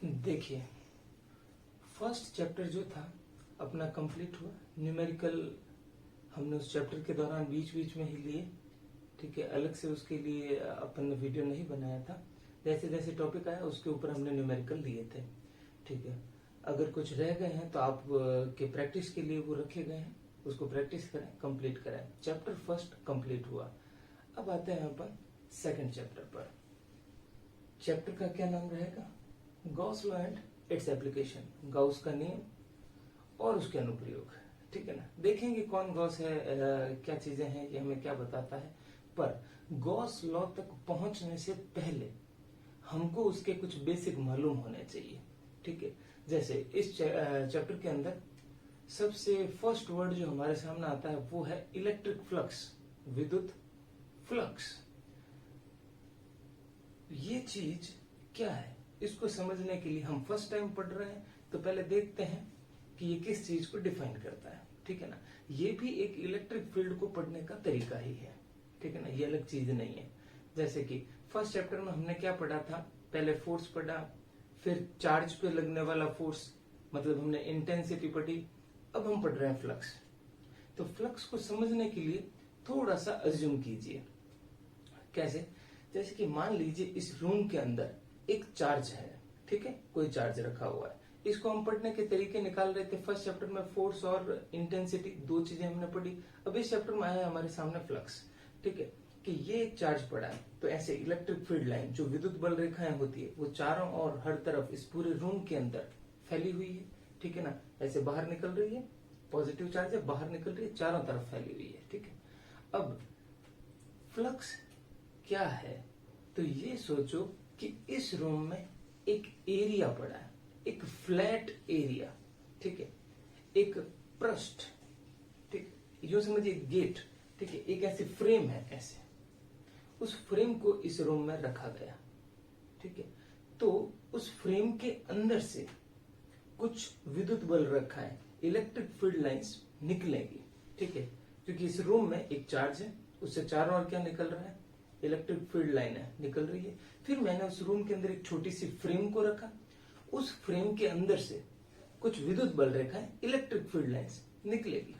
देखिए, first chapter जो था अपना कंप्लीट हुआ। न्यूमेरिकल हमने उस चैप्टर के दौरान बीच बीच में ही लिए, ठीक है। अलग से उसके लिए अपन ने वीडियो नहीं बनाया था। जैसे जैसे टॉपिक आया उसके ऊपर हमने न्यूमेरिकल लिए थे, ठीक है। अगर कुछ रह गए हैं तो आप के प्रैक्टिस के लिए वो रखे गए हैं, उसको प्रैक्टिस करें, कंप्लीट करें। चैप्टर फर्स्ट कंप्लीट हुआ। अब आते हैं अपन सेकंड चैप्टर पर। चैप्टर का क्या नाम रहेगा? Gauss law and its application, Gauss का नियम और उसके अनुप्रयोग, ठीक है ना। देखेंगे कौन गॉस है, क्या चीजें हैं, ये हमें क्या बताता है। पर गॉस लॉ तक पहुंचने से पहले हमको उसके कुछ बेसिक मालूम होने चाहिए, ठीक है। जैसे इस चैप्टर के अंदर सबसे फर्स्ट वर्ड जो हमारे सामने आता है वो है इलेक्ट्रिक फ्लक्स, विद्युत फ्लक्स। ये चीज क्या है, इसको समझने के लिए हम फर्स्ट टाइम पढ़ रहे हैं, तो पहले देखते हैं कि ये किस चीज को डिफाइन करता है, ठीक है ना। ये भी एक इलेक्ट्रिक फील्ड को पढ़ने का तरीका ही है, ठीक है ना, ये अलग चीज नहीं है। जैसे कि फर्स्ट चैप्टर में हमने क्या पढ़ा था, पहले फोर्स पढ़ा, फिर चार्ज पे लगने वाला फोर्स, मतलब हमने इंटेंसिटी पढ़ी। अब हम पढ़ रहे हैं फ्लक्स। तो फ्लक्स को समझने के लिए थोड़ा सा अज्यूम कीजिए। कैसे? जैसे कि मान लीजिए इस रूम के अंदर एक चार्ज है, ठीक है, कोई चार्ज रखा हुआ है। इसको हम पढ़ने के तरीके निकाल रहे थे फर्स्ट चैप्टर में, फोर्स और इंटेंसिटी, दो चीजें हमने पढ़ी। अब इस चैप्टर में आया हमारे सामने फ्लक्स, ठीक है, कि ये एक चार्ज पड़ा है, तो ऐसे इलेक्ट्रिक फील्ड लाइन जो विद्युत बल रेखाएं होती है वो चारों और हर तरफ इस पूरे रूम के अंदर फैली हुई है, ठीक है ना। ऐसे बाहर निकल रही है, पॉजिटिव चार्ज है, बाहर निकल रही है, चारों तरफ फैली हुई है, ठीक है। अब फ्लक्स क्या है, तो ये सोचो कि इस रूम में एक एरिया पड़ा है, एक फ्लैट एरिया, ठीक है, एक पृष्ठ, ठीक, यूं समझिए गेट, ठीक है, एक ऐसी फ्रेम है, ऐसे उस फ्रेम को इस रूम में रखा गया, ठीक है। तो उस फ्रेम के अंदर से कुछ विद्युत बल रखा है, इलेक्ट्रिक फील्ड लाइंस निकलेंगी, ठीक है, क्योंकि इस रूम में एक चार्ज है, उससे चारों ओर क्या निकल रहा है, इलेक्ट्रिक फील्ड लाइन है, निकल रही है। फिर मैंने उस रूम के अंदर एक छोटी सी फ्रेम को रखा, उस फ्रेम के अंदर से कुछ विद्युत बल रेखाएं, इलेक्ट्रिक फील्ड लाइंस निकलेगी।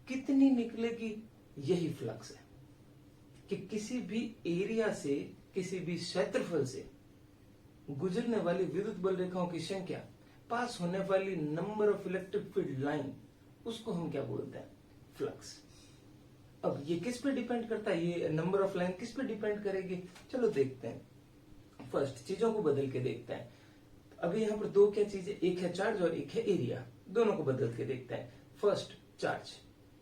कितनी निकलेगी, यही फ्लक्स है कि किसी भी एरिया से, किसी भी क्षेत्रफल से गुजरने वाली विद्युत बल रेखाओं की संख्या, पास होने वाली number of electric field line, उसको हम क्या बोलते हैं, फ्लक्स। अब ये किस पे डिपेंड करता है, ये नंबर ऑफ लाइन किस पे डिपेंड करेगी, चलो देखते हैं। फर्स्ट चीजों को बदल के देखते हैं। अभी यहाँ पर दो क्या चीजें, एक है चार्ज और एक है एरिया, दोनों को बदल के देखते हैं। फर्स्ट चार्ज,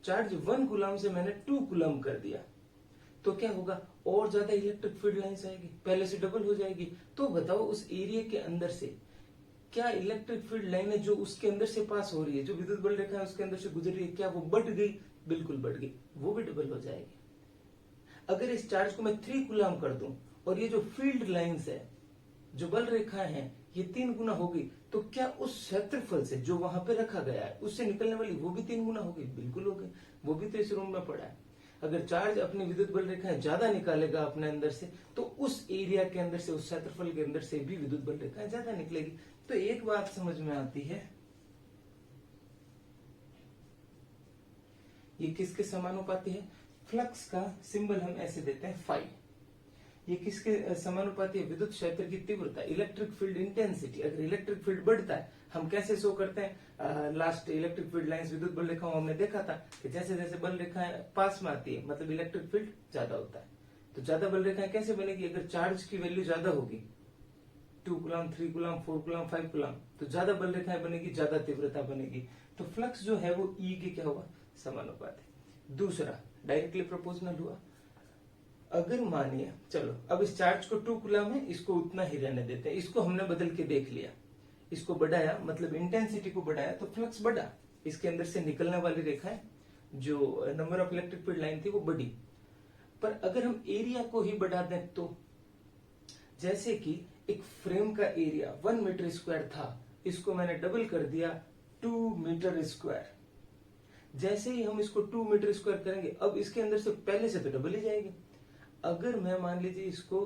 चार्ज 1 कूलम से मैंने 2 कूलम कर दिया, तो क्या होगा, और ज्यादा इलेक्ट्रिक फील्ड लाइंस आएगी, पहले से डबल हो जाएगी। तो बताओ उस एरिया के अंदर से क्या इलेक्ट्रिक फील्ड लाइन है जो उसके अंदर से पास हो रही है, जो विद्युत बल रेखा है उसके अंदर से गुजर रही है, क्या वो बढ़ गई? बिल्कुल बढ़ गई, वो भी डबल हो जाएगी। अगर इस चार्ज को मैं 3 कूलम कर दूं और ये जो फील्ड लाइंस है, जो बल रेखाएं हैं, ये 3 गुना होगी, तो क्या उस क्षेत्रफल से जो वहां पे रखा गया है उससे निकलने वाली वो भी 3 गुना होगी? बिल्कुल होगी, वो भी तो इस रूम में पड़ा है। अगर चार्ज अपनी विद्युत बल रेखाएं ज्यादा निकालेगा अपने अंदर से, तो उस एरिया के अंदर से, उस क्षेत्रफल के अंदर से भी विद्युत बल रेखाएं ज्यादा निकलेगी। तो एक बात समझ में आती है, ये किसके समानुपाती है? फ्लक्स का सिंबल हम ऐसे देते हैं फाई। ये किसके समानुपाती है? विद्युत क्षेत्र की तीव्रता, इलेक्ट्रिक फील्ड इंटेंसिटी। अगर इलेक्ट्रिक फील्ड बढ़ता है, हम कैसे शो करते हैं? लास्ट इलेक्ट्रिक फील्ड लाइंस, विद्युत बल रेखाओं हमने देखा था कि जैसे जैसे बल रेखाएं पास में आती है, मतलब इलेक्ट्रिक फील्ड ज्यादा होता है। तो ज्यादा बल रेखाएं कैसे बनेगी? अगर चार्ज की वैल्यू ज्यादा होगी, 2 कूलम, 3 कूलम, 4 कूलम, 5 कूलम, तो ज्यादा बल रेखाएं बनेगी, ज्यादा तीव्रता बनेगी। तो फ्लक्स जो है वो ई के क्या हुआ? समानुपाती। दूसरा डायरेक्टली प्रोपोर्शनल हुआ। अगर मानिए, चलो अब इस चार्ज को 2 कूलम है, इसको उतना ही रहने देते हैं, इसको हमने बदल के देख लिया, इसको बढ़ाया, मतलब इंटेंसिटी को बढ़ाया, तो फ्लक्स बढ़ा, इसके अंदर से निकलने वाली रेखाएं, जो number of electric field line थी वो बढ़ी। पर अगर हम एरिया को ही बढ़ा दें, तो जैसे कि एक फ्रेम का एरिया 1 मीटर स्क्वायर था, इसको मैंने डबल कर दिया 2 मीटर स्क्वायर। जैसे ही हम इसको 2 मीटर स्क्वायर करेंगे, अब इसके अंदर से पहले से तो डबल ही जाएगी। अगर मैं मान लीजिए इसको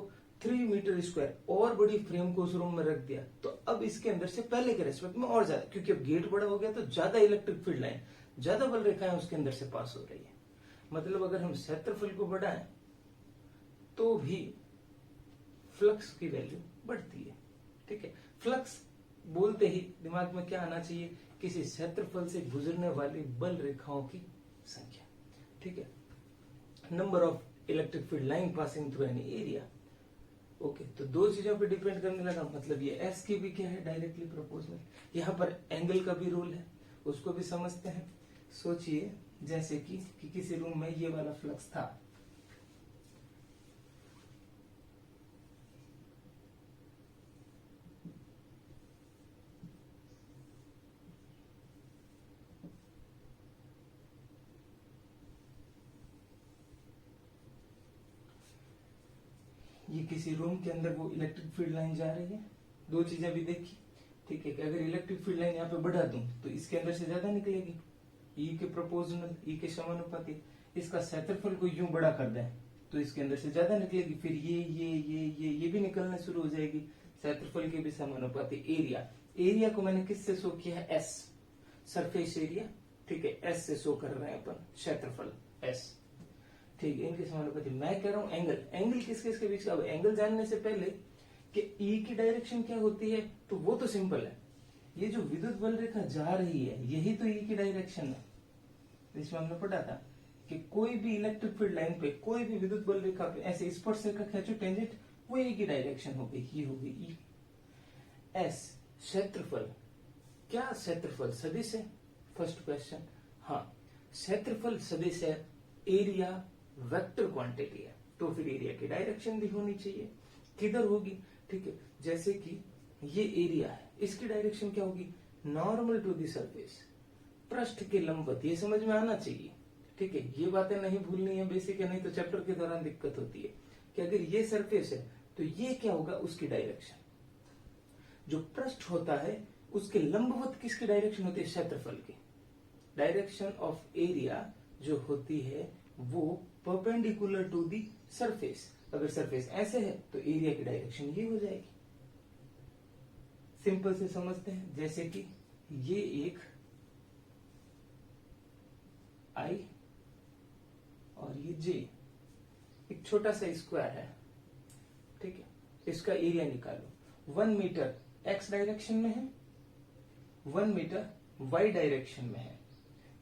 3 मीटर स्क्वायर और बड़ी फ्रेम को उस रूम में रख दिया, तो अब इसके अंदर से पहले के रेस्पेक्ट में और ज्यादा, क्योंकि अब गेट बड़ा हो गया तो ज्यादा इलेक्ट्रिक फील्ड लाइन, ज्यादा बल रेखाएं उसके अंदर से पास हो रही है। मतलब अगर हम क्षेत्रफल को बढ़ाएं तो भी फ्लक्स की वैल्यू बढ़ती है। ठीक है, फ्लक्स बोलते ही दिमाग में क्या आना चाहिए, किसी क्षेत्रफल से गुजरने वाली बल रेखाओं की संख्या। ठीक है, number of electric field line passing through any area. Okay, तो दो चीजों पे डिपेंड करने लगा, मतलब ये एस की भी क्या है, डायरेक्टली प्रोपोर्शनल। यहाँ पर एंगल का भी रोल है, उसको भी समझते हैं। सोचिए जैसे कि किसी रूम में ये वाला फ्लक्स था, ये किसी रूम के अंदर वो इलेक्ट्रिक फील्ड लाइन जा रही है। दो चीजें भी देखी। ठीक है, कि अगर इलेक्ट्रिक फील्ड लाइन यहाँ पे बढ़ा दूं तो इसके अंदर से ज्यादा निकलेगी, ई के प्रोपोर्शनल, ई के समानुपाती। इसका क्षेत्रफल को यूं बड़ा कर दें तो इसके अंदर से ज्यादा निकलेगी, फिर ये भी निकलना शुरू हो जाएगी, क्षेत्रफल के भी समानुपाती। एरिया, एरिया को मैंने किससे शो किया है, एस, सरफेस एरिया। ठीक है, एस से शो कर रहे हैं अपन क्षेत्रफल, एस। ठीक है, इनके समानुपाती। मैं कह रहा हूं एंगल, एंगल किसके इसके बीच का। अब एंगल जानने से पहले कि ई की डायरेक्शन क्या होती है, तो वो तो सिंपल है, ये जो विद्युत बल रेखा जा रही है यही तो ई की डायरेक्शन है। इसमें हमने पढ़ा था कि कोई भी इलेक्ट्रिक फील्ड लाइन पे, कोई भी विद्युत बल रेखा पे ऐसे स्पर्श रेखा खींचो टेंजेंट, वो ई की डायरेक्शन हो गई, ये हो गई ई। एस क्षेत्रफल, क्या क्षेत्रफल सदिश है, फर्स्ट क्वेश्चन। हाँ, क्षेत्रफल सदिश है, एरिया वेक्टर क्वांटिटी है, तो फिर एरिया की डायरेक्शन भी होनी चाहिए। किधर होगी, ठीक है, जैसे कि ये एरिया है, इसकी डायरेक्शन क्या होगी, नॉर्मल टू दी सरफेस, पृष्ठ के लंबवत। ये समझ में आना चाहिए। ठीक है, ये बातें नहीं भूलनी है, बेसिक है, नहीं तो चैप्टर के दौरान दिक्कत होती है कि अगर ये सरफेस है तो ये क्या होगा, उसकी डायरेक्शन। जो पृष्ठ होता है उसके लंबवत किसकी डायरेक्शन होती है, क्षेत्रफल की। डायरेक्शन ऑफ एरिया जो होती है वो परपेंडिकुलर टू दी सरफेस। अगर सरफेस ऐसे है तो एरिया की डायरेक्शन ये हो जाएगी। सिंपल से समझते हैं, जैसे कि ये एक आई और ये जे, एक छोटा सा स्क्वायर है। ठीक है, इसका एरिया निकालो। 1 मीटर एक्स डायरेक्शन में है, 1 मीटर वाई डायरेक्शन में है,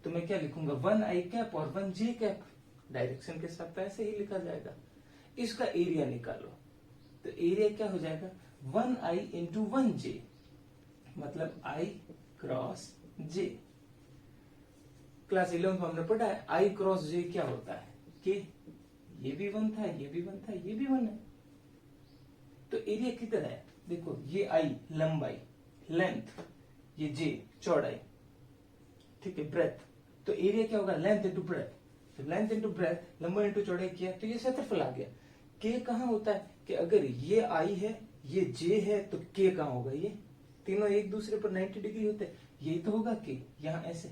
तो मैं क्या लिखूंगा, 1 आई कैप और 1 जे कैप। डायरेक्शन के साथ तो ऐसे ही लिखा जाएगा। इसका एरिया निकालो, तो एरिया क्या हो जाएगा, 1 आई इंटू 1 जे, मतलब आई क्रॉस जे। क्लास 11 में हमने पढ़ा है आई क्रॉस जे क्या होता है, कि ये भी 1 था, ये भी 1 था, ये भी 1 है, तो एरिया किधर है, देखो ये आई लंबाई, लेंथ, ये जे चौड़ाई। ठीक है, ब्रेथ, तो एरिया क्या होगा, लेंथ इंटू ब्रेथ। तो लेंथ इंटू ब्रेथ, लंबाई इंटू चौड़ाई किया तो ये क्षेत्रफल आ गया। के कहां होता है, कि अगर ये आई है, ये जे है, तो के कहां होगा, ये तीनों एक दूसरे पर 90 डिग्री होते हैं, यही तो होगा के, यहां ऐसे।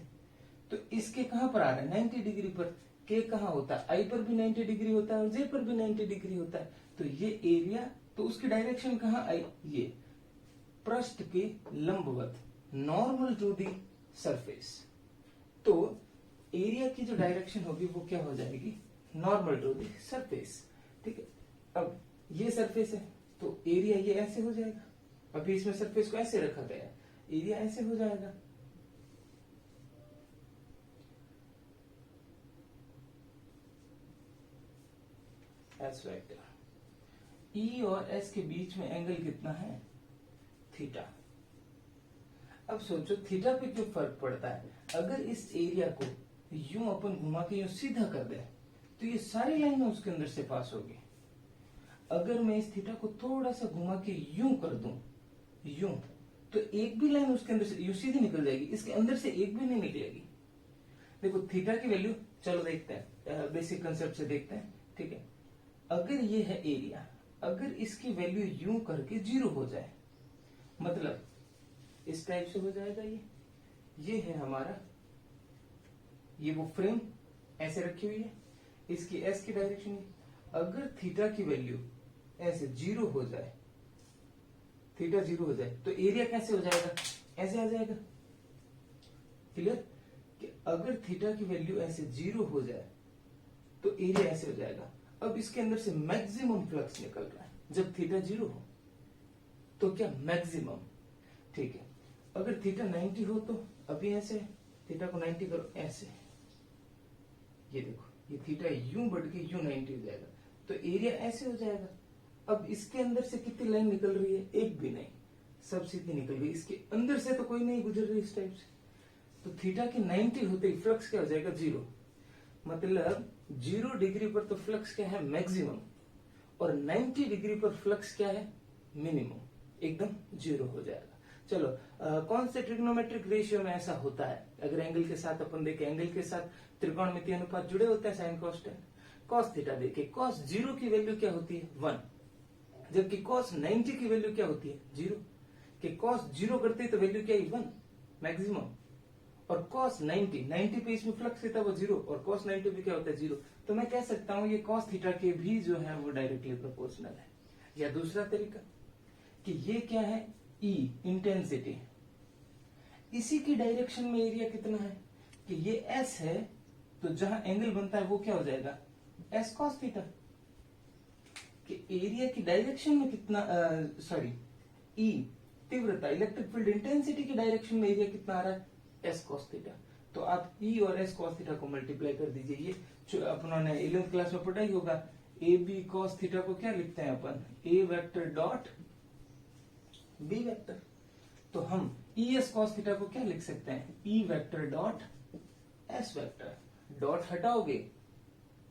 तो इसके कहां पर आ रहा है, 90 डिग्री पर। के कहां होता है, आई पर भी 90 डिग्री होता है और जे पर भी 90 डिग्री होता है, तो ये एरिया, तो उसकी डायरेक्शन कहां आई, ये पृष्ठ के लंबवत, नॉर्मल टू दी सरफेस। तो एरिया की जो डायरेक्शन होगी वो क्या हो जाएगी, नॉर्मल टू दी सरफेस। ठीक है, अब ये सरफेस है तो एरिया ये ऐसे हो जाएगा। अभी इसमें सरफेस को ऐसे रखा गया है, एरिया ऐसे हो जाएगा। S vector. ई और एस के बीच में एंगल कितना है, थीटा। अब सोचो थीटा पे क्यों फर्क पड़ता है। अगर इस एरिया को यूं अपन घुमा के यूं सीधा कर दे तो ये सारी लाइनें उसके अंदर से पास होगी। अगर मैं इस थीटा को थोड़ा सा घुमा के यूं कर दूं, यूं, तो एक भी लाइन उसके अंदर से यूं सीधी निकल जाएगी, इसके अंदर से एक भी नहीं निकलेगी। देखो थीटा की वैल्यू, चलो देखते हैं, बेसिक कंसेप्ट से देखते हैं। ठीक है, अगर ये है एरिया, अगर इसकी वैल्यू यूं करके 0 हो जाए, मतलब इस टाइप से हो जाएगा, ये है हमारा, ये वो फ्रेम ऐसे रखी हुई है, इसकी एस की डायरेक्शन। अगर थीटा की वैल्यू ऐसे जीरो हो जाए, थीटा जीरो हो जाए, तो एरिया कैसे हो जाएगा, ऐसे आ जाएगा। क्लियर? कि अगर थीटा की वैल्यू ऐसे जीरो हो जाए तो एरिया ऐसे हो जाएगा। अब इसके अंदर से मैक्सिमम फ्लक्स निकल रहा है जब थीटा जीरो हो, तो क्या मैक्सिमम, ठीक है। अगर थीटा 90 हो तो अभी ऐसे थीटा को 90 करो, ऐसे ये देखो, ये थीटा यूं बढ़ के यूं 90 हो जाएगा, तो एरिया ऐसे हो जाएगा। अब इसके अंदर से कितनी लाइन निकल रही है, एक भी नहीं, सब सीधी निकल गई। इसके अंदर से तो कोई नहीं गुजर रही इस टाइप से, तो थीटा की 90 होते ही फ्लक्स क्या हो जाएगा, जीरो। मतलब 0 डिग्री पर तो फ्लक्स क्या है, मैक्सिमम, और 90 डिग्री पर फ्लक्स क्या है, मिनिमम, एकदम जीरो हो जाएगा। चलो कौन से ट्रिग्नोमेट्रिक रेशियो में ऐसा होता है, अगर एंगल के साथ अपन देखें, एंगल के साथ त्रिकोणमितीय अनुपात जुड़े होते हैं, sine cos tan. Cos theta देखे, कॉस 0 की वैल्यू क्या होती है, 1, जबकि कॉस 90 की वैल्यू क्या होती है, 0। कि कॉस 0 करते हैं तो वैल्यू क्या है, 1 मैक्सिमम, और कॉस 90 पे इसमें फ्लक्स था वो 0, और कॉस 90 पे क्या होता है, 0। तो मैं कह सकता हूं ये कॉस थीटा के भी जो है वो डायरेक्टली प्रोपोर्शनल है। या दूसरा तरीका कि ये क्या है, E इंटेंसिटी, इसी की डायरेक्शन में एरिया कितना है, कि ये S है, तो जहां एंगल बनता है वो क्या हो जाएगा, S cos थीटा। कि एरिया की डायरेक्शन में कितना, सॉरी E तीव्रता, इलेक्ट्रिक फील्ड इंटेंसिटी की डायरेक्शन में एरिया कितना आ रहा है, S cos थीटा। तो आप E और S cos थीटा को मल्टीप्लाई कर दीजिए। ये अपनों ने 11th क्लास में पढ़ा ही होगा, AB cos थीटा को क्या लिखते हैं अपन, A vector dot B vector. तो हम ES cos थीटा को क्या लिख सकते हैं, E vector dot S vector. Dot हटाओगे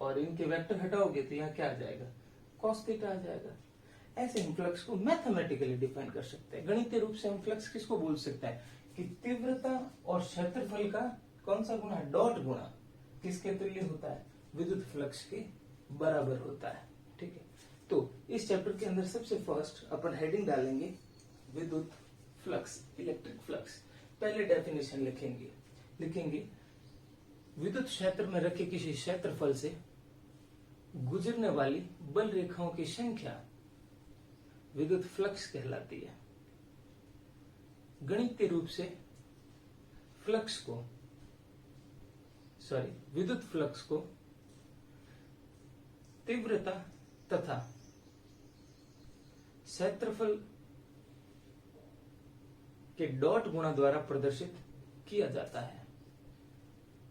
और इनके वेक्टर हटाओगे तो यहाँ क्या आ जाएगा, cos थीटा आ जाएगा। ऐसे हम फ्लक्स को मैथमेटिकली डिफाइन कर सकते हैं। गणितीय रूप से हम फ्लक्स किसको बोल सकते हैं, कि तीव्रता और क्षेत्रफल का कौन सा गुणा, डॉट गुणा किसके तुल्य होता है, विद्युत फ्लक्स के बराबर होता है। ठीक है, तो इस चैप्टर के अंदर सबसे फर्स्ट अपन हेडिंग डालेंगे विद्युत फ्लक्स, इलेक्ट्रिक फ्लक्स। पहले डेफिनेशन लिखेंगे विद्युत क्षेत्र में रखे किसी क्षेत्रफल से गुजरने वाली बल रेखाओं की संख्या विद्युत फ्लक्स कहलाती है। गणितीय रूप से विद्युत फ्लक्स को तीव्रता तथा क्षेत्रफल के डॉट गुणा द्वारा प्रदर्शित किया जाता है।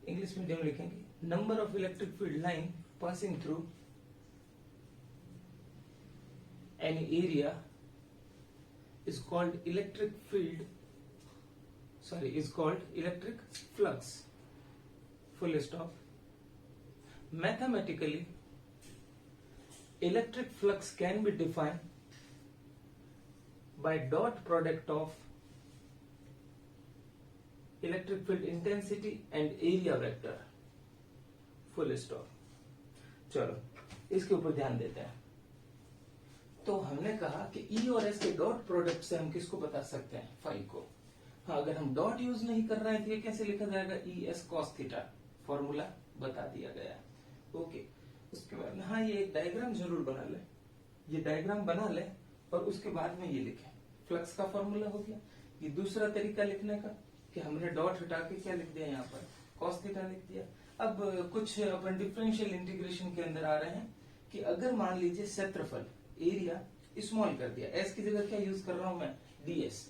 इंग्लिश मीडियम लिखेंगे, number of electric field line passing through any area is called electric flux, full stop. Mathematically, electric flux can be defined by dot product of electric field intensity and area vector, full stop. चलो इसके ऊपर ध्यान देते हैं। तो हमने कहा कि E और S के डॉट प्रोडक्ट से हम किसको बता सकते हैं, फाई को। हाँ, अगर हम डॉट यूज नहीं कर रहे हैं तो ये कैसे लिखा जाएगा, ES cos थीटा, फॉर्मूला बता दिया गया। ओके, उसके बाद में हाँ, ये एक डायग्राम जरूर बना ले, ये डायग्राम बना ले और उसके बाद में ये लिखे, फ्लक्स का फॉर्मूला हो गया। ये दूसरा तरीका लिखने का कि हमने डॉट हटा के क्या लिख दिया, यहाँ पर cos थीटा लिख दिया। अब कुछ अपन डिफरेंशियल इंटीग्रेशन के अंदर आ रहे हैं कि अगर मान लीजिए क्षेत्रफल, एरिया स्मॉल कर दिया, एस की जगह क्या यूज कर रहा हूं मैं, डीएस,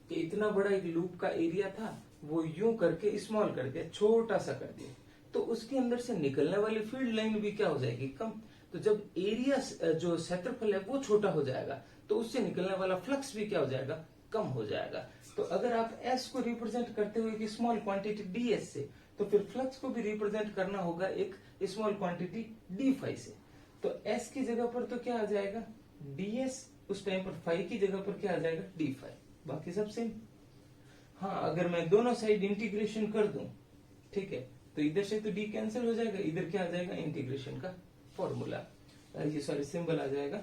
कि इतना बड़ा एक लूप का एरिया था वो यूं करके स्मॉल कर दिया, छोटा सा कर दिया, तो उसके अंदर से निकलने वाली फील्ड लाइन भी क्या हो जाएगी, कम। तो जब एरिया जो क्षेत्रफल है वो छोटा हो जाएगा तो उससे निकलने वाला फ्लक्स भी क्या हो जाएगा, कम हो जाएगा। तो अगर आप एस को रिप्रेजेंट करते हुए एक स्मॉल क्वांटिटी डीएस से, तो फिर फ्लक्स को भी रिप्रेजेंट करना होगा एक स्मॉल क्वांटिटी डी फाई से। तो एस की जगह पर तो क्या आ जाएगा, ds, उस टाइम पर फाई की जगह पर क्या आ जाएगा, डी फाई, बाकी सब सेम। हाँ, अगर मैं दोनों साइड इंटीग्रेशन कर दूं, ठीक है, तो इधर से तो डी कैंसिल हो जाएगा, इधर क्या आ जाएगा, इंटीग्रेशन का फॉर्मूला, ये सॉरी सिंबल आ जाएगा।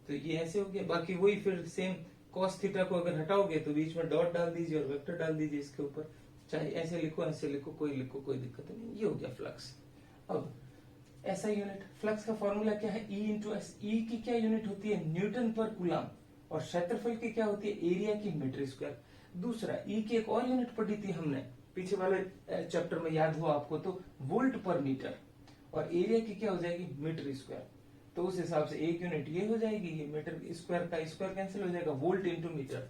तो ये ऐसे हो गया, बाकी वही फिर सेम cos थीटा को अगर हटाओगे तो बीच में डॉट डाल दीजिए और वेक्टर डाल दीजिए इसके ऊपर, चाहे ऐसे लिखो कोई दिक्कत नहीं। ये हो गया फ्लक्स। अब ऐसा यूनिट। फ्लक्स का फॉर्मूला क्या है, ई इंटू एस। ई की क्या यूनिट होती है, न्यूटन पर कूलम, और क्षेत्रफल की क्या होती है, एरिया की मीटर स्क्वायर। दूसरा, ई की एक और यूनिट पढ़ी थी हमने पीछे वाले चैप्टर में, याद हुआ आपको तो, वोल्ट पर मीटर, और एरिया की क्या हो जाएगी, मीटर स्क्वायर। तो उस हिसाब से एक यूनिट ये हो जाएगी, ये मीटर स्क्वायर का स्क्वायर कैंसिल हो जाएगा, वोल्ट इंटू मीटर।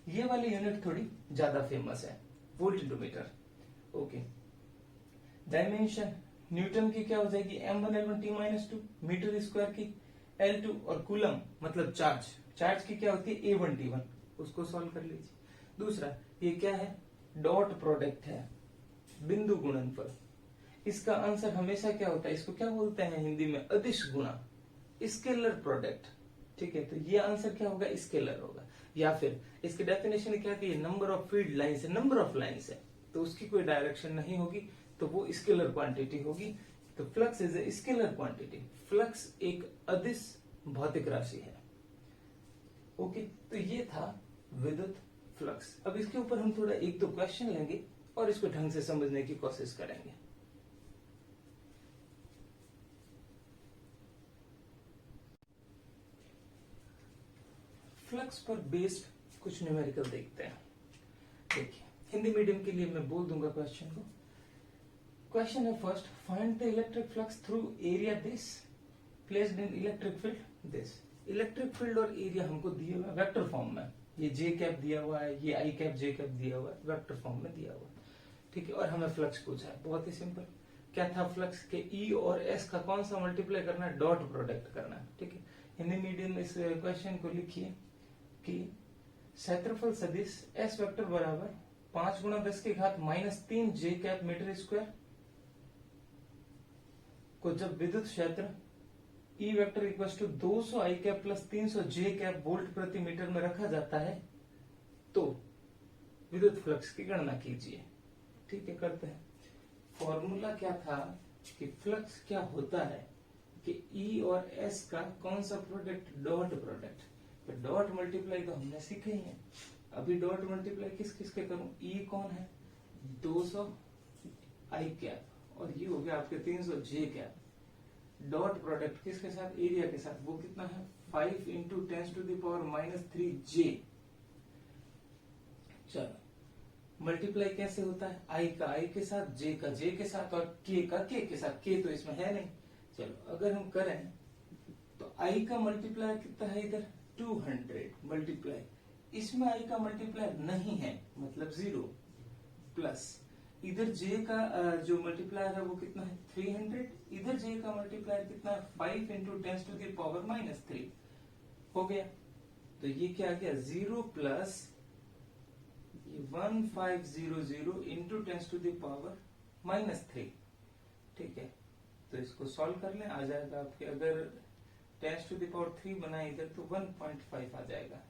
ये वाली यूनिट थोड़ी ज्यादा फेमस है, volt into metre. Okay, dimension newton की क्या हो जाएगी, m1L1T-2, मीटर स्क्वायर की L2, और कूलम मतलब चार्ज, चार्ज की क्या होती है A1T1, उसको सॉल्व कर लीजिए। दूसरा, ये क्या है, डॉट प्रोडक्ट है, बिंदु गुणनफल। इसका आंसर हमेशा क्या होता है, इसको क्या बोलते हैं हिंदी में, अदिश गुणा, स्केलर प्रोडक्ट। ठीक है, तो ये आंसर क्या होगा, स्केलर होगा। या फिर इसकी डेफिनेशन क्या थी, नंबर ऑफ फील्ड लाइंस है, नंबर ऑफ लाइंस है, तो उसकी कोई डायरेक्शन नहीं होगी, तो वो स्केलर क्वांटिटी होगी। तो flux is a scalar quantity, flux एक अदिश भौतिक राशि है। ओके, तो ये था विद्युत फ्लक्स। अब इसके ऊपर हम थोड़ा एक दो क्वेश्चन लेंगे और इसको ढंग से समझने की कोशिश करेंगे। फ्लक्स पर बेस्ड कुछ न्यूमेरिकल देखते हैं। देखिए, हिंदी मीडियम के लिए मैं बोल दूंगा क्वेश्चन को। क्वेश्चन है first, find the electric flux through area this placed in electric field this. Electric field और एरिया हमको दिए हुए वेक्टर फॉर्म में, ये जे कैप दिया हुआ है, ये आई कैप जे कैप दिया हुआ है, वेक्टर फॉर्म में दिया हुआ है। ठीक है, और हमें फ्लक्स पूछा है, बहुत ही सिंपल। क्या था फ्लक्स के, ई और एस का कौन सा मल्टीप्लाई करना है, डॉट प्रोडक्ट करना है। ठीक है, हिंदी मीडियम में इस क्वेश्चन को लिखिए कि क्षेत्रफल सदिश एस वेक्टर बराबर 5 गुणा 10 की घात -3 जे कैप मीटर स्क्वायर को जब विद्युत क्षेत्र E vector equal to 200 I cap plus 300 J cap volt प्रति मीटर में रखा जाता है, तो विद्युत फ्लक्स की गणना कीजिए। ठीक है, करते हैं। फॉर्मूला क्या था कि फ्लक्स क्या होता है कि ई और एस का कौन सा प्रोडक्ट, डॉट प्रोडक्ट। तो डॉट मल्टीप्लाई तो हमने सीखे ही है, अभी डॉट मल्टीप्लाई किस किस के करूं, ई कौन है 200 आई कैप, और ये हो गया आपके 300 जे कैप। डॉट प्रोडक्ट किसके साथ, एरिया के साथ, वो कितना है 5 इंटू 10⁻³ जे। चलो, मल्टीप्लाई कैसे होता है, आई का आई के साथ, जे का जे के साथ, और के का के साथ। के तो इसमें है नहीं। चलो, अगर हम करें तो आई का मल्टीप्लाई कितना है इधर 200 मल्टीप्लाई, इसमें आई का मल्टीप्लायर नहीं है मतलब 0, प्लस इधर जे का जो मल्टीप्लायर है वो कितना है 300, इधर जे का मल्टीप्लायर कितना है 5 इंटू 10⁻³ हो गया। तो ये क्या आ गया 0 प्लस 1500 इंटू 10⁻³ ठीक है, तो इसको सॉल्व कर लें, आ जाएगा आपके, अगर 10⁻³ बनाए इधर तो 1.5 आ जाएगा,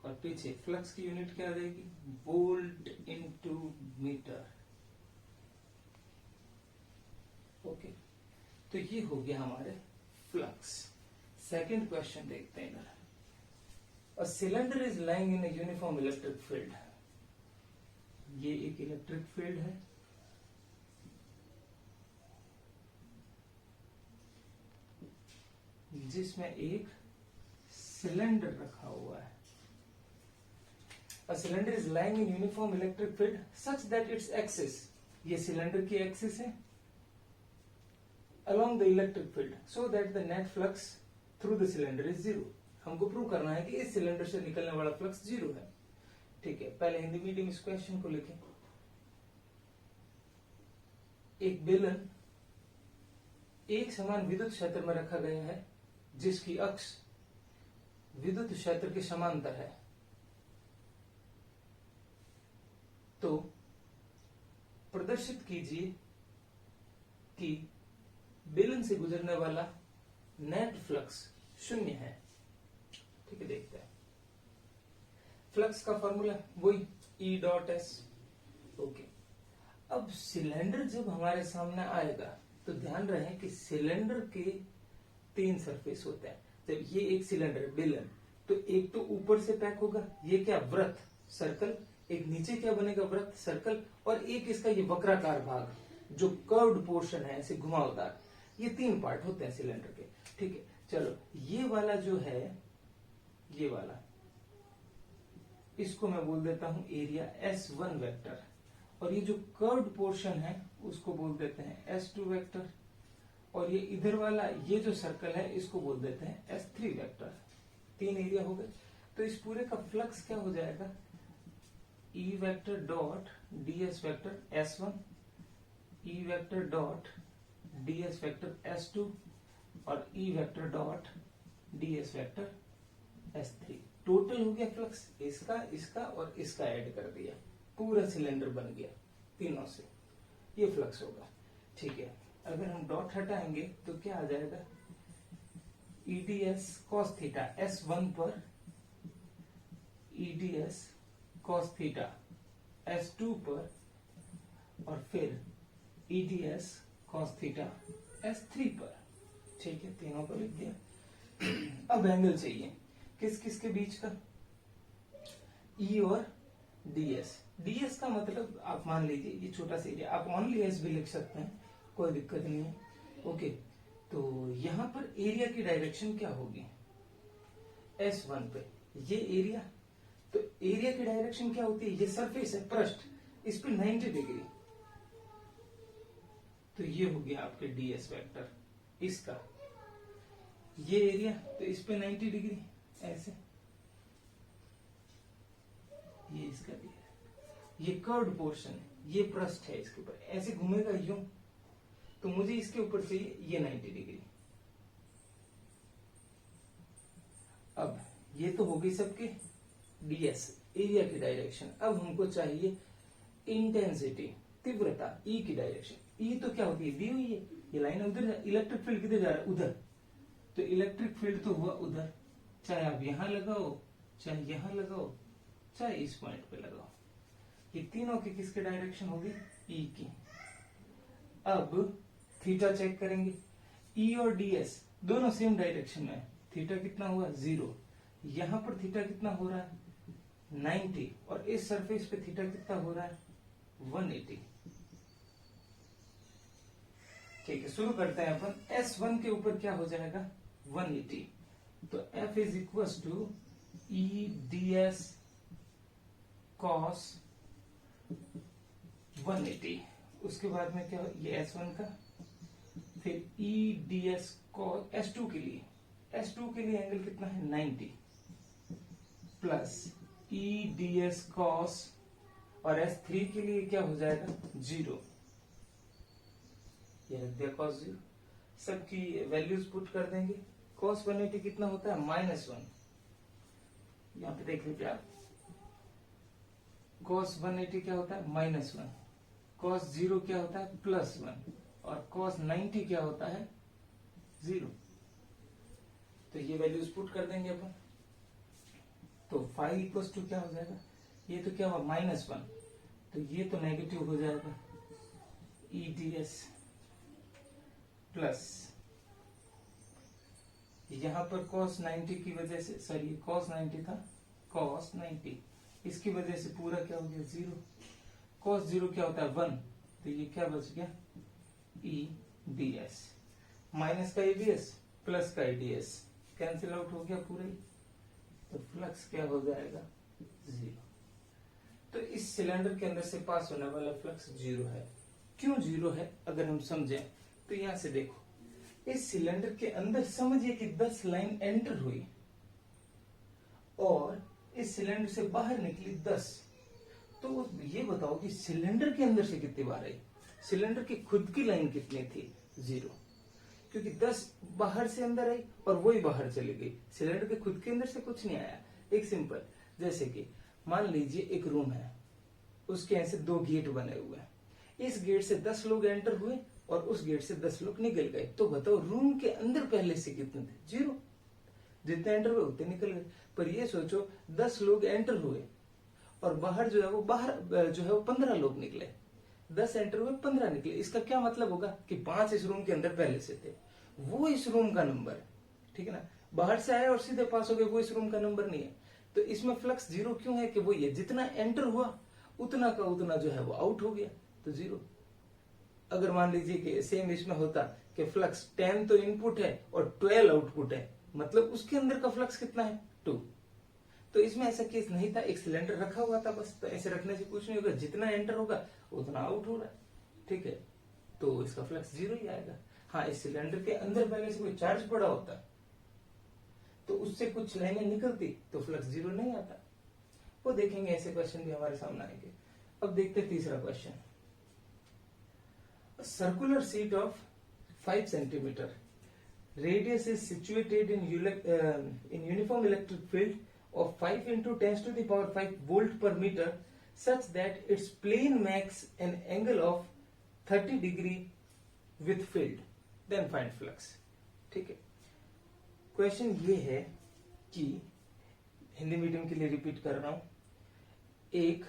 और पीछे फ्लक्स की यूनिट क्या आ जाएगी, वोल्ट इनटू मीटर। ओके, तो ये हो गया हमारे फ्लक्स। सेकंड क्वेश्चन देखते हैं इधर। A cylinder is lying in a uniform electric field. ये एक इलेक्ट्रिक फील्ड है, जिसमें एक सिलेंडर रखा हुआ है। A cylinder is lying in uniform electric field such that its axis, ये सिलेंडर की एक्सिस है, along the electric field so that the net flux through the cylinder is 0। हमको प्रूव करना है कि इस सिलेंडर से निकलने वाला फ्लक्स 0 है। ठीक है, पहले हिंदी मीडियम इस क्वेश्चन को लिखें। एक बेलन एक समान विद्युत क्षेत्र में रखा गया है, जिसकी अक्ष विद्युत क्षेत्र के समांतर है। तो प्रदर्शित कीजिए कि बेलन से गुजरने वाला नेट फ्लक्स 0 है। ठीक है, देखते हैं। फ्लक्स का फॉर्मूला वही E डॉट एस। ओके, अब सिलेंडर जब हमारे सामने आएगा तो ध्यान रहे कि सिलेंडर के 3 सरफेस होते हैं। जब ये एक सिलेंडर बेलन, तो एक तो ऊपर से पैक होगा, ये क्या वृत्त सर्कल, एक नीचे क्या बनेगा वृत्त सर्कल, और एक इसका ये वक्राकार भाग जो कर्व्ड पोर्शन है ऐसे घुमावदार। ये 3 पार्ट होते हैं सिलेंडर के, ठीक है। चलो ये वाला जो है, ये वाला, इसको मैं बोल देता हूं एरिया S1 वेक्टर, और ये जो कर्व्ड पोर्शन है उसको बोल देते हैं S2 वेक्टर, और ये इधर वाला ये जो सर्कल है इसको बोल देते हैं S3 वेक्टर। 3 एरिया हो गए। तो इस पूरे का फ्लक्स क्या हो जाएगा, E vector dot ds vector S1, E vector dot ds vector S2 और E vector dot ds vector S3। Total हो गया फ्लक्स, इसका इसका और इसका ऐड कर दिया, पूरा सिलेंडर बन गया तीनों से, ये फ्लक्स होगा, ठीक है। अगर हम डॉट हटाएंगे तो क्या आ जाएगा, EDS cos थीटा S1 पर, EDS cos थीटा S2 पर, और फिर EDS cos थीटा S3 पर, ठीक है। तीनों को लिख दिया। अब एंगल चाहिए किस किस के बीच का, E और DS। DS का मतलब आप मान लीजिए ये छोटा सा एरिया, आप ओनली S भी लिख सकते हैं, कोई दिक्कत नहीं है, ओके। तो यहां पर एरिया की डायरेक्शन क्या होगी, S1 पे ये एरिया, तो एरिया की डायरेक्शन क्या होती है, ये सरफेस है पृष्ठ, इस पे 90 डिग्री, तो ये हो गया आपके DS वेक्टर, इसका ये एरिया, तो इस पे 90 डिग्री ऐसे, ये इसका भी है, ये कर्व्ड पोर्शन है, ये पृष्ठ है, इसके ऊपर ऐसे घूमेगा यूं, तो मुझे इसके ऊपर चाहिए ये 90 डिग्री। अब ये तो हो गई सबके DS एरिया की डायरेक्शन। अब हमको चाहिए इंटेंसिटी, तीव्रता, E की डायरेक्शन। E तो क्या होती है, दी हुई है, ये लाइन उधर, इलेक्ट्रिक फील्ड किधर जा रहा है, उधर, तो इलेक्ट्रिक फील्ड तो हुआ उधर, चाहे आप यहां लगाओ, चाहे यहां लगाओ, चाहे इस पॉइंट पे लगाओ, ये तीनों की किसके डायरेक्शन होगी, E की। अब थीटा चेक करेंगे, E और DS दोनों सेम डायरेक्शन में, थीटा कितना हुआ 0, यहां पर थीटा कितना हो रहा है 90, और इस सरफेस पे थीटा कितना हो रहा है 180, ठीक है। शुरू करते हैं अपन, S1 के ऊपर क्या हो जाएगा 180, तो F is equal to E DS cos 180, उसके बाद में क्या हो, ये S1 का, फिर E DS cos S2 के लिए, S2 के लिए एंगल कितना है 90, प्लस E DS cos, और S3 के लिए क्या हो जाएगा 0, ये रख दिया cos 0, सबकी वैल्यूज पुट कर देंगे। cos 180 कितना होता है -1, यहां पे देख लीजिए आप, cos 180 क्या होता है -1, cos 0 क्या होता है +1, और cos 90 क्या होता है 0, तो ये वैल्यूज पुट कर देंगे अपन। तो फाई इक्वल टू क्या हो जाएगा, ये तो क्या हुआ -1, तो ये तो नेगेटिव हो जाएगा, EDS प्लस, यहां पर cos 90 की वजह से, सॉरी cos 90 था, cos 90 इसकी वजह से पूरा क्या हो गया 0, cos 0 क्या होता है 1, तो ये क्या बच गया EDS, माइनस का EDS प्लस का EDS कैंसिल आउट हो गया पूरा ही, तो फ्लक्स क्या हो जाएगा 0। तो इस सिलेंडर के अंदर से पास होने वाला फ्लक्स 0 है। क्यों 0 है अगर हम समझें तो यहां से देखो, इस सिलेंडर के अंदर समझिए कि 10 लाइन एंटर हुई और इस सिलेंडर से बाहर निकली 10, तो ये बताओ कि सिलेंडर के अंदर से कितनी बार आई, सिलेंडर की खुद की लाइन कितनी थी 0, क्योंकि 10 बाहर से अंदर आई और वही बाहर चली गई, सिलेंडर के खुद के अंदर से कुछ नहीं आया। एक सिंपल, जैसे कि मान लीजिए एक रूम है, उसके ऐसे 2 गेट बने हुए हैं, इस गेट से 10 लोग एंटर हुए और उस गेट से 10 लोग निकल गए, तो बताओ रूम के अंदर पहले से कितने थे 0, जितने एंटर हुए उतने निकल गए। पर ये सोचो 10 लोग एंटर हुए और बाहर जो है वो 15 लोग निकले, 10 एंटर हुए 15 निकले, इसका क्या मतलब होगा कि 5 इस रूम के अंदर पहले से थे, वो इस रूम का नंबर है, ठीक है ना। बाहर से आए और सीधे पास हो गए, वो इस रूम का नंबर नहीं है। तो इसमें फ्लक्स 0 क्यों है कि वो ये जितना एंटर हुआ उतना का उतना जो है वो आउट हो गया, तो 0। अगर मान लीजिए कि सेम इसमें होता कि फ्लक्स 10 तो इनपुट है और 12 आउटपुट है, मतलब उसके अंदर का फ्लक्स कितना है 2। तो इसमें ऐसा केस नहीं था, एक सिलेंडर रखा हुआ था बस, तो ऐसे रखने से कुछ नहीं होगा, जितना एंटर होगा उतना आउट हो रहा है, ठीक है, तो इसका फ्लक्स 0 ही आएगा। हाँ, इस सिलेंडर के अंदर पहले से कोई चार्ज पड़ा होता तो उससे कुछ लाइनें निकलती तो फ्लक्स 0 नहीं आता, वो देखेंगे, ऐसे क्वेश्चन भी हमारे सामने आएंगे। अब देखते हैं तीसरा question. Circular seat of 5 centimeter radius is situated in uniform electric field of 5 into 10 to the power 5 volt per meter such that its plane makes an angle of 30 degree with field, then find flux। ठीक है, question ये है कि Hindi medium के लिए repeat कर रहा हूं, एक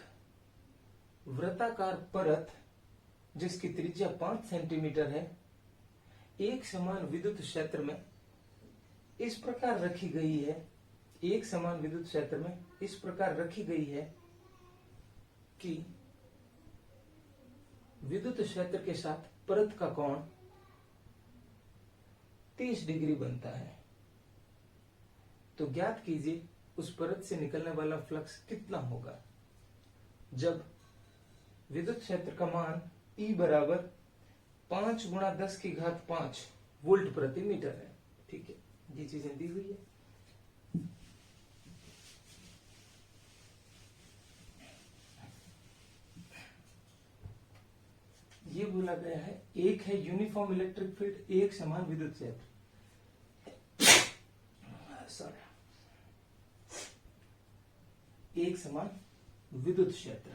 वृत्ताकार परत जिसकी त्रिज्या 5 सेंटीमीटर है एक समान विद्युत क्षेत्र में इस प्रकार रखी गई है, एक समान विद्युत क्षेत्र में इस प्रकार रखी गई है कि विद्युत क्षेत्र के साथ परत का कोण 30 डिग्री बनता है। तो ज्ञात कीजिए उस परत से निकलने वाला फ्लक्स कितना होगा जब विद्युत क्षेत्र का मान E बराबर 5 गुणा 10 की घात 5 वोल्ट प्रति मीटर है। ठीक है, ये चीजें दी हुई है। ये बोला गया है एक है यूनिफॉर्म इलेक्ट्रिक फील्ड, एक समान विद्युत क्षेत्र, सॉरी, एक समान विद्युत क्षेत्र,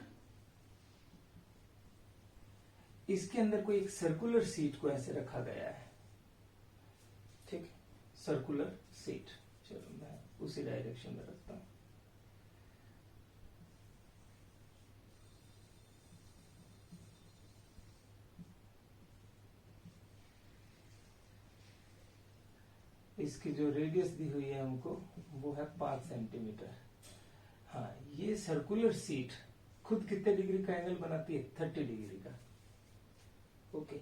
इसके अंदर कोई एक सर्कुलर सीट को ऐसे रखा गया है। ठीक है, सर्कुलर सीट, चलो मैं उसी डायरेक्शन में रखता हूं। इसकी जो रेडियस दी हुई है हमको वो है 5 सेंटीमीटर। हाँ, ये सर्कुलर सीट खुद कितने डिग्री का एंगल बनाती है? 30 डिग्री का। ओके,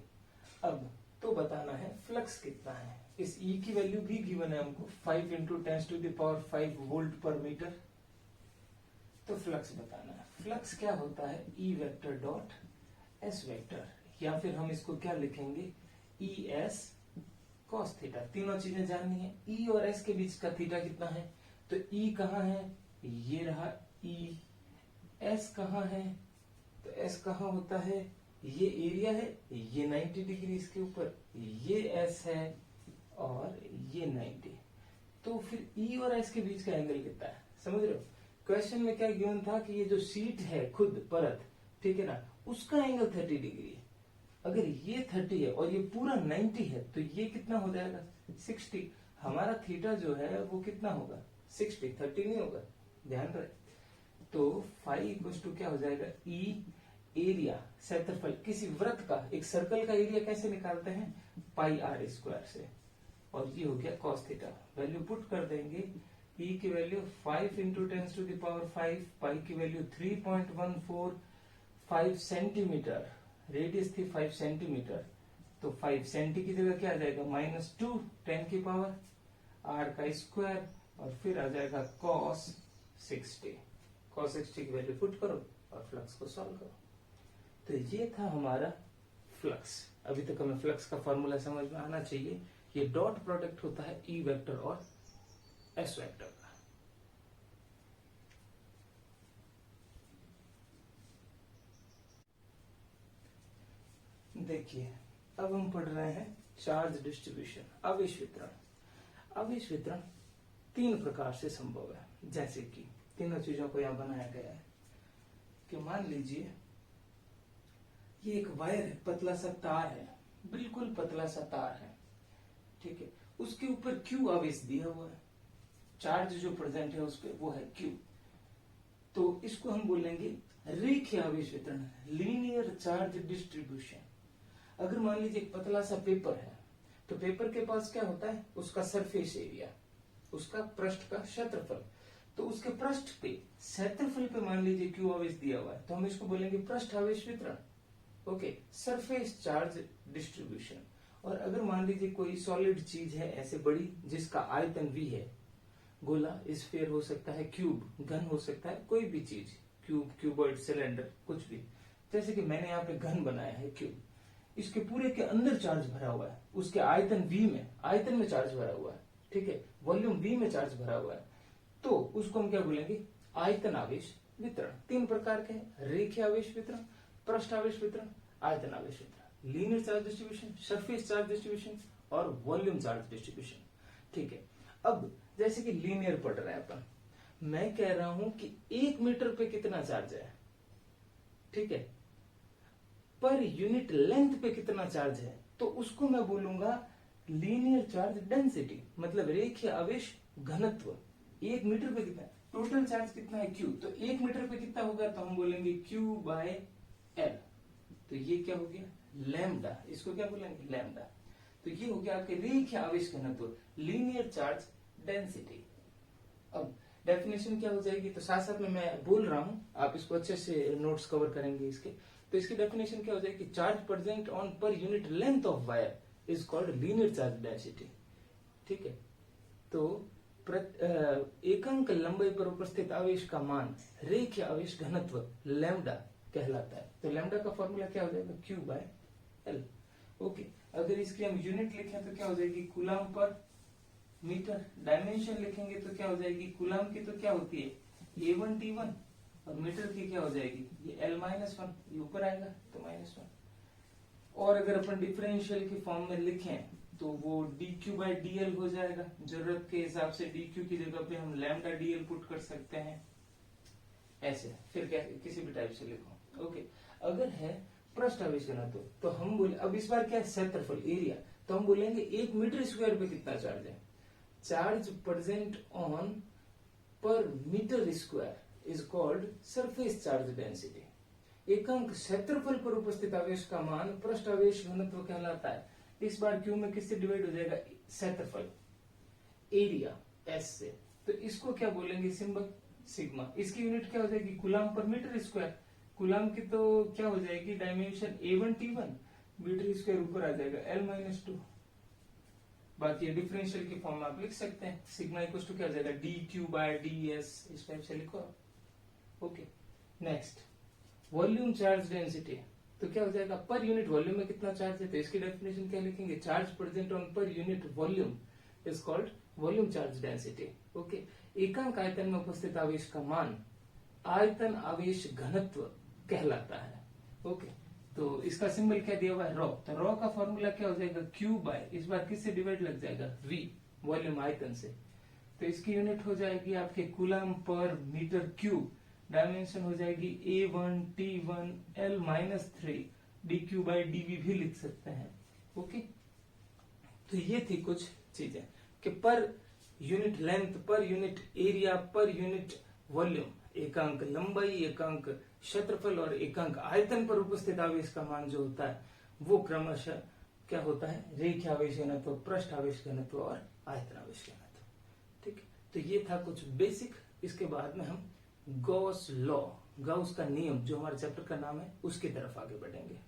अब तो बताना है फ्लक्स कितना है। इस E की वैल्यू भी गिवन है हमको 5 into 10 to the power 5 volt per metre. तो फ्लक्स बताना है। फ्लक्स क्या होता है? E vector dot S vector, या फिर हम इसको क्या लिखेंगे? ES cos theta. तीनों चीजें जाननी है। E और S के बीच का थीटा कितना है? तो E कहाँ है? ये रहा E। S कहाँ है? तो S कहाँ होता है? ये एरिया है, ये 90 डिग्री इसके ऊपर, ये S है और ये 90। तो फिर E और S के बीच का एंगल कितना है? समझ रहे हो? क्वेश्चन में क्या गिवन था कि ये जो सीट है खुद परत, ठीक है ना, उसका एंगल 30 डिग्री है। अगर ये 30 है और ये पूरा 90 है तो ये कितना हो जाएगा? 60। हमारा थीटा जो है वो कितना होगा? 60, 30 नहीं होगा, ध्यान रहे। तो फाई इक्वल टू क्या हो जाएगा? E एरिया, क्षेत्रफल किसी वृत्त का, एक सर्कल का एरिया कैसे निकालते हैं? पाई आर स्क्वायर से। और ये हो गया कॉस थीटा। वैल्यू पुट कर देंगे। E की value 5 into 10 to the power 5, pi की वैल्यू 3.145 सेंटीमीटर, रेडियस थी 5 सेंटीमीटर, तो 5 सेंटी की जगह क्या आ जाएगा? -2 10 की पावर आर का स्क्वायर, और फिर आ जाएगा cos 60। cos 60 की वैल्यू पुट करो और फ्लक्स को सॉल्व करो। तो ये था हमारा फ्लक्स। अभी तक हमें फ्लक्स का फॉर्मूला समझ में आना चाहिए। ये डॉट प्रोडक्ट होता है E वेक्टर और S वेक्टर का। देखिए, अब हम पढ़ रहे हैं चार्ज डिस्ट्रीब्यूशन, आवेश वितरण। आवेश वितरण 3 प्रकार से संभव है, जैसे कि तीनों चीजों को यहां बनाया गया है कि मान लीजिए ये एक वायर है, पतला सा तार है, बिल्कुल पतला सा तार है, ठीक है, उसके ऊपर Q आवेश दिया हुआ है, चार्ज जो प्रेजेंट है उस पर वो है Q। तो इसको हम बोलेंगे रेखीय आवेश वितरण, लीनियर चार्ज डिस्ट्रीब्यूशन। अगर मान लीजिए एक पतला सा पेपर है, तो पेपर के पास क्या होता है? उसका सरफेस एरिया, उसका पृष्ठ का क्षेत्रफल। तो उसके पृष्ठ पे, क्षेत्रफल पे मान लीजिए Q आवेश दिया हुआ है, तो हम इसको बोलेंगे पृष्ठ आवेश वितरण। Okay, surface charge distribution. और अगर मान लीजिए कोई सॉलिड चीज है ऐसे बड़ी जिसका आयतन v है, गोला, स्फीयर हो सकता है, क्यूब, घन हो सकता है, कोई भी चीज, क्यूब, क्यूबॉइड, सिलेंडर, कुछ भी। जैसे कि मैंने यहाँ पे घन बनाया है क्यूब, इसके पूरे के अंदर चार्ज भरा हुआ है, उसके आयतन v में, आयतन में चार्ज भरा हुआ है, ठीक है, वॉल्यूम v में चार्ज भरा हुआ है, तो उसको हम क्या बोलेंगे, आयतन आवेश वितरण। तीन प्रकार के हैं, रेखीय आवेश वितरण, पृष्ठ आवेश वितरण, आयतन आवेश वितरण, linear charge distribution, surface charge distribution और वॉल्यूम चार्ज डिस्ट्रीब्यूशन। ठीक है, अब जैसे कि लीनियर पढ़ रहे हैं अपन, मैं कह रहा हूं कि 1 मीटर पे कितना चार्ज है, ठीक है, पर यूनिट लेंथ पे कितना चार्ज है, तो उसको मैं बोलूंगा लीनियर चार्ज डेंसिटी, मतलब रेखीय आवेश घनत्व। 1 मीटर पे कितना, टोटल चार्ज कितना है Q, तो 1 मीटर पे कितना होगा, तो हम बोलेंगे Q बाय L। तो ये क्या हो गया, लैम्डा, इसको क्या बोलेंगे, लैम्डा। तो ये हो गया आपके रेखीय आवेश घनत्व, लीनियर चार्ज डेंसिटी। अब डेफिनेशन क्या हो जाएगी, तो साथ साथ में मैं बोल रहा हूं, आप इसको अच्छे से नोट्स कवर करेंगे इसके। तो इसकी डेफिनेशन क्या हो जाएगी, charge present on per unit length of wire is called linear charge density. ठीक है, तो एकांक लंबाई पर उपस्थित आवेश का मान रेखीय आवेश घनत्व लैम्डा कहलाता है। तो लैम्डा का फॉर्मूला क्या हो जाएगा, Q बाय L। ओके, अगर इसकी हम यूनिट लिखें तो क्या हो जाएगी, कूलम पर मीटर। डायमेंशन लिखेंगे तो क्या हो जाएगी, कूलम की तो क्या होती है A1 T1 और मीटर की क्या हो जाएगी, ये L-1, ये ऊपर आएगा तो -1। और अगर अपन डिफरेंशियल के फॉर्म में लिखें तो वो dq बाय dl हो जाएगा। जरूरत के हिसाब से dq की जगह पे हम लैम्डा dl पुट कर सकते हैं, ऐसे फिर क्या किसी भी टाइप से लिखो। ओके, अगर है पृष्ठ आवेश घनत्व तो हम बोले, अब इस बार क्या है क्षेत्रफल, एरिया, तो हम बोलेंगे 1 मीटर स्क्वायर पे कितना चार्ज है, charge present on per metre square is called surface charge density. एकांक क्षेत्रफल पर उपस्थित आवेश का मान पृष्ठ आवेश घनत्व कहलाता है। इस बार क्यू में किससे डिवाइड हो जाएगा, क्षेत्रफल, एरिया एस से, तो इसको क्या बोलेंगे, सिंबल सिग्मा। इसकी यूनिट क्या हो जाएगी, coulomb per metre square. Coulomb की तो क्या हो जाएगी, dimension A1 T1, metre square ऊपर आ जाएगा L-2। बाकी डिफरेंशियल के फॉर्म में आप लिख सकते हैं, सिग्मा इक्वल टू क्या हो जाएगा, dq बाय ds, इस टाइप से लिखो। Okay, next volume charge density, तो क्या हो जाएगा, पर यूनिट वॉल्यूम में कितना चार्ज है, तो इसकी डेफिनेशन क्या लिखेंगे, charge present on per unit volume is called volume charge density. Okay, एकांक आयतन में उपस्थित आवेश का मान आयतन आवेश घनत्व कहलाता है। ओके, तो इसका सिंबल क्या दिया हुआ है, रॉ। तो रॉ का फॉर्मूला क्या हो जाएगा, Q बाय, इस बार किससे डिवाइड लग जाएगा, V, वॉल्यूम आयतन से। तो इसकी यूनिट हो जाएगी आपके coulomb per metre cube. Dimension हो जाएगी A1 T1 L-3, dq bye dv भी लिख सकते हैं। ओके, तो ये थी कुछ चीजें कि per unit length, per unit area, per unit volume, एकांक लंबाई, एकांक क्षेत्रफल और एकांक आयतन पर उपस्थित आवेश का मान जो होता है वो क्रमशः क्या होता है, रेखीय आवेश घनत्व, पृष्ठ आवेश घनत्व और आयतन आवेश घनत्व। ठीक, तो ये था कुछ बेसिक। इसके बाद में हम गॉस लॉ, गॉस का नियम जो हमारे चैप्टर का नाम है, उसकी तरफ आगे बढ़ेंगे।